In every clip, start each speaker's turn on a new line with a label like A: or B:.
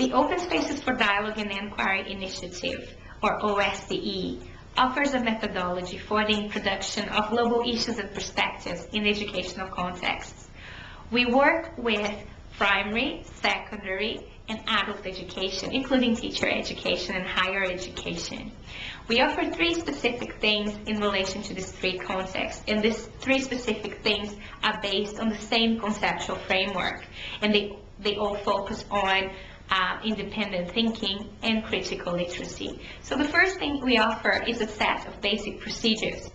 A: The Open Spaces for Dialogue and Inquiry Initiative, or OSDE, offers a methodology for the introduction of global issues and perspectives in educational contexts. We work with primary, secondary, and adult education, including teacher education and higher education. We offer 3 specific things in relation to these 3 contexts, and these 3 specific things are based on the same conceptual framework, and they all focus on independent thinking and critical literacy. So the first thing we offer is a set of basic procedures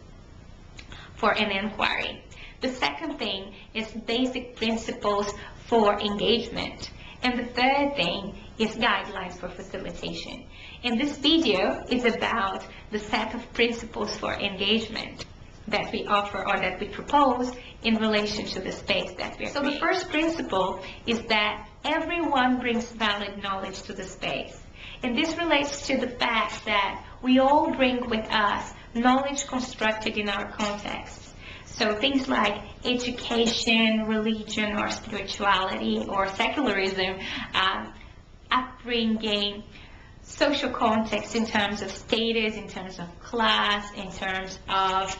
A: for an inquiry. The second thing is basic principles for engagement. And the third thing is guidelines for facilitation. And this video is about the set of principles for engagement that we offer or that we propose in relation to the space that we're creating. So the first principle is that everyone brings valid knowledge to the space. And this relates to the fact that we all bring with us knowledge constructed in our contexts. So things like education, religion, or spirituality, or secularism, upbringing, social context in terms of status, in terms of class, in terms of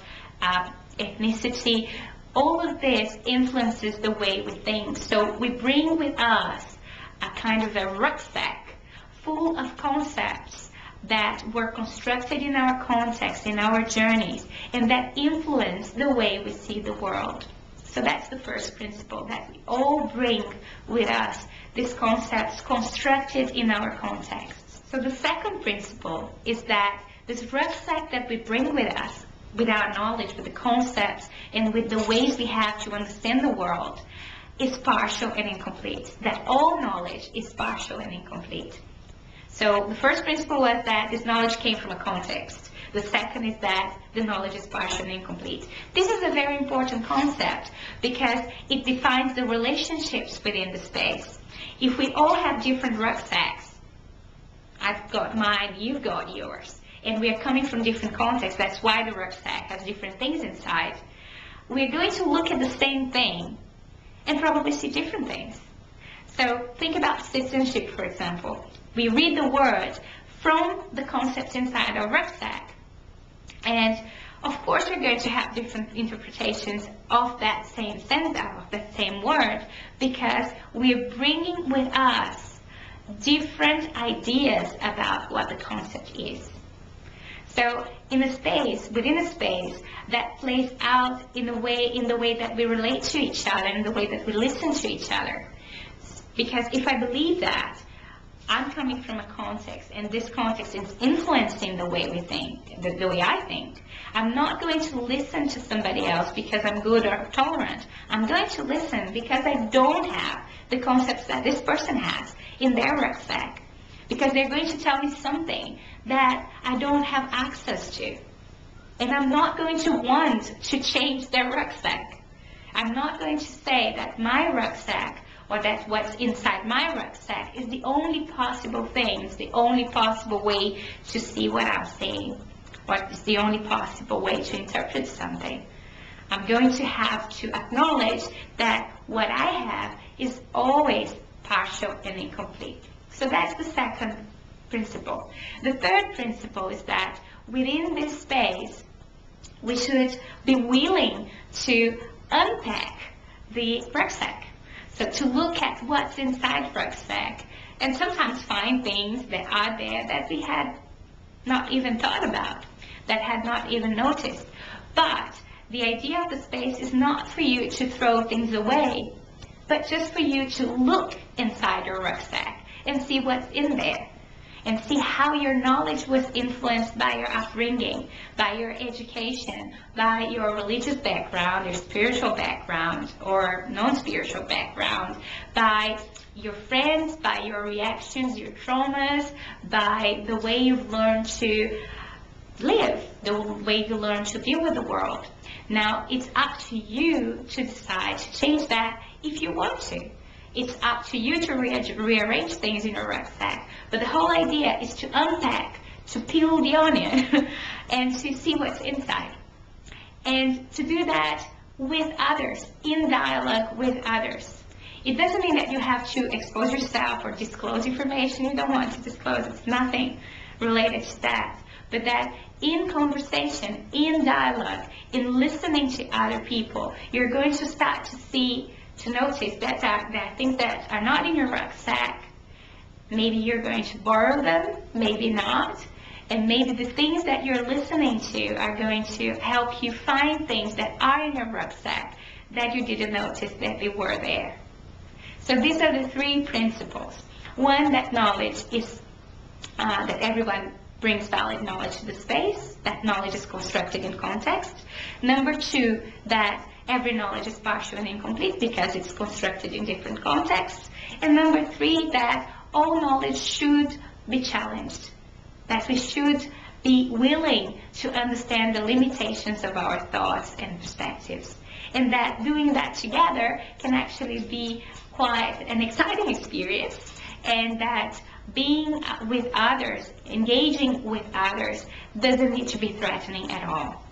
A: ethnicity. All of this influences the way we think. So we bring with us a kind of a rucksack full of concepts that were constructed in our context, in our journeys, and that influence the way we see the world. So that's the first principle, that we all bring with us these concepts constructed in our contexts. So the second principle is that this rucksack that we bring with us, with our knowledge, with the concepts, and with the ways we have to understand the world, is partial and incomplete. That all knowledge is partial and incomplete. So the first principle was that this knowledge came from a context. The second is that the knowledge is partial and incomplete. This is a very important concept because it defines the relationships within the space. If we all have different rucksacks, I've got mine, you've got yours, and we are coming from different contexts, that's why the rucksack has different things inside, we're going to look at the same thing and probably see different things. So think about citizenship, for example. We read the word from the concepts inside our rucksack. And of course we're going to have different interpretations of that same sentence, of that same word, because we're bringing with us different ideas about what the concept is. So in a space, within a space, that plays out in the way that we relate to each other, in the way that we listen to each other. Because if I believe that, I'm coming from a context, and this context is influencing the way we think, the way I think. I'm not going to listen to somebody else because I'm good or tolerant. I'm going to listen because I don't have the concepts that this person has in their rucksack. Because they're going to tell me something that I don't have access to. And I'm not going to want to change their rucksack. I'm not going to say that my rucksack, or that what's inside my rucksack, is the only possible thing, it's the only possible way to see what I'm saying, or it's the only possible way to interpret something. I'm going to have to acknowledge that what I have is always partial and incomplete. So that's the second principle. The third principle is that within this space, we should be willing to unpack the rucksack. So to look at what's inside rucksack, and sometimes find things that are there that we had not even thought about, that had not even noticed. But the idea of the space is not for you to throw things away, but just for you to look inside your rucksack and see what's in there, and see how your knowledge was influenced by your upbringing, by your education, by your religious background, your spiritual background, or non-spiritual background, by your friends, by your reactions, your traumas, by the way you've learned to live, the way you learn to deal with the world. Now, it's up to you to decide to change that if you want to. It's up to you to rearrange things in your rucksack. But the whole idea is to unpack, to peel the onion, and to see what's inside. And to do that with others, in dialogue with others. It doesn't mean that you have to expose yourself or disclose information you don't want to disclose. It's nothing related to that. But that in conversation, in dialogue, in listening to other people, you're going to start to notice that there are things that are not in your rucksack. Maybe you're going to borrow them, maybe not. And maybe the things that you're listening to are going to help you find things that are in your rucksack that you didn't notice that they were there. So these are the 3 principles. One, that knowledge is, that everyone brings valid knowledge to the space. That knowledge is constructed in context. Number 2, that every knowledge is partial and incomplete because it's constructed in different contexts. And number 3, that all knowledge should be challenged. That we should be willing to understand the limitations of our thoughts and perspectives. And that doing that together can actually be quite an exciting experience, and that being with others, engaging with others, doesn't need to be threatening at all.